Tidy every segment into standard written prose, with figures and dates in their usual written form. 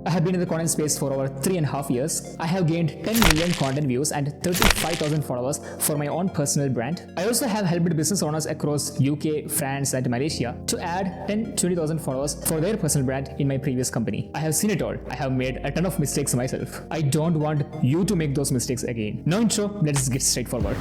I have been in the content space for over 3.5 years. I have gained 10 million content views and 35,000 followers for my own personal brand. I also have helped business owners across UK, France and Malaysia to add 10-20,000 followers for their personal brand in my previous company. I have seen it all. I have made a ton of mistakes myself. I don't want you to make those mistakes again. No intro, let's get straight forward.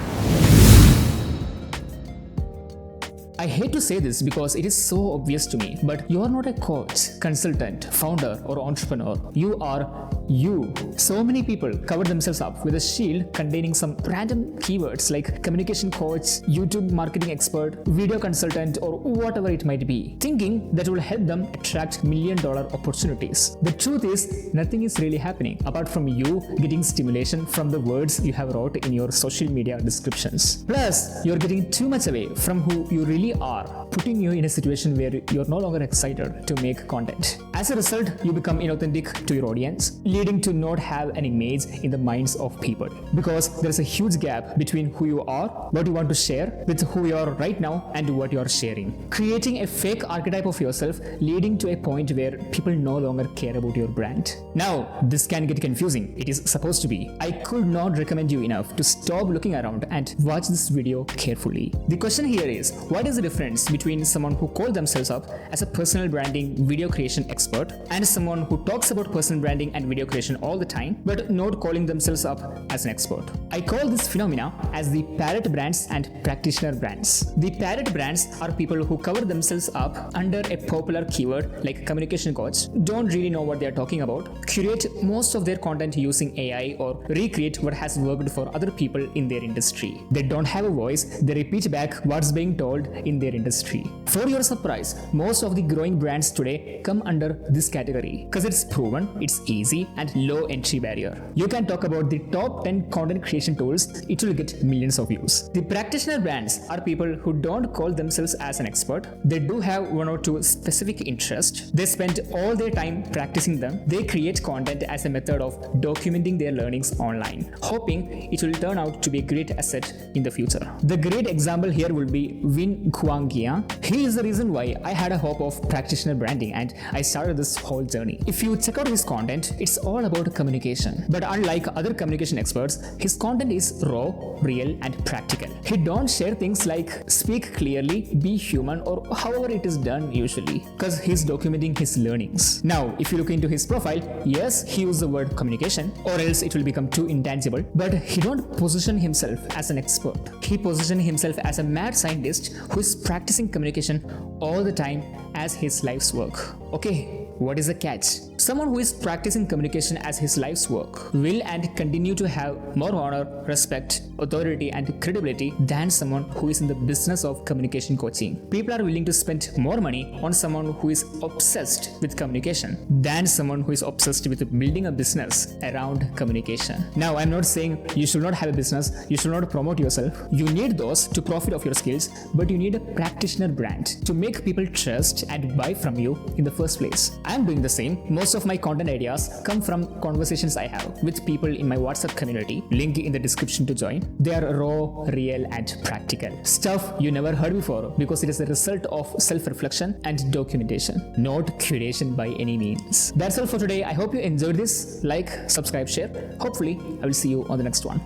I hate to say this because it is so obvious to me, but you are not a coach, consultant, founder or entrepreneur. You are you. So many people cover themselves up with a shield containing some random keywords like communication coach, YouTube marketing expert, video consultant or whatever it might be, thinking that will help them attract million-dollar opportunities. The truth is, nothing is really happening apart from you getting stimulation from the words you have wrote in your social media descriptions. Plus, you're getting too much away from who you really are, putting you in a situation where you're no longer excited to make content. As a result, you become inauthentic to your audience, leading to not have an image in the minds of people. Because there's a huge gap between who you are, what you want to share, with who you are right now and what you are sharing. Creating a fake archetype of yourself, leading to a point where people no longer care about your brand. Now, this can get confusing. It is supposed to be. I could not recommend you enough to stop looking around and watch this video carefully. The question here is, what is the difference between someone who calls themselves up as a personal branding video creation expert and someone who talks about personal branding and video creation all the time but not calling themselves up as an expert? I call this phenomena as the parrot brands and practitioner brands. The parrot brands are people who cover themselves up under a popular keyword like communication coach, don't really know what they are talking about, curate most of their content using AI or recreate what has worked for other people in their industry. They don't have a voice, they repeat back what's being told in their industry. For your surprise, most of the growing brands today come under this category because it's proven, it's easy and low entry barrier. You can talk about the top 10 content creation tools, it will get millions of views. The practitioner brands are people who don't call themselves as an expert. They do have one or two specific interests. They spend all their time practicing them. They create content as a method of documenting their learnings online, hoping it will turn out to be a great asset in the future. The great example here will be Win Kuang-Gia. He is the reason why I had a hope of practitioner branding and I started this whole journey. If you check out his content, it's all about communication. But unlike other communication experts, his content is raw, real and practical. He don't share things like speak clearly, be human or however it is done usually, because he's documenting his learnings. Now, if you look into his profile, yes, he used the word communication or else it will become too intangible, but he don't position himself as an expert. He positions himself as a mad scientist who is practicing communication all the time as his life's work. Okay, what is the catch? Someone who is practicing communication as his life's work will and continue to have more honor, respect, authority and credibility than someone who is in the business of communication coaching. People are willing to spend more money on someone who is obsessed with communication than someone who is obsessed with building a business around communication. Now, I'm not saying you should not have a business, you should not promote yourself. You need those to profit of your skills, but you need a practitioner brand to make people trust and buy from you in the first place. I'm doing the same. Most of my content ideas come from conversations I have with people in my WhatsApp community, link in the description to join. They are raw, real and practical. Stuff you never heard before because it is the result of self-reflection and documentation, not curation by any means. That's all for today. I hope you enjoyed this. Like, subscribe, share. Hopefully, I will see you on the next one.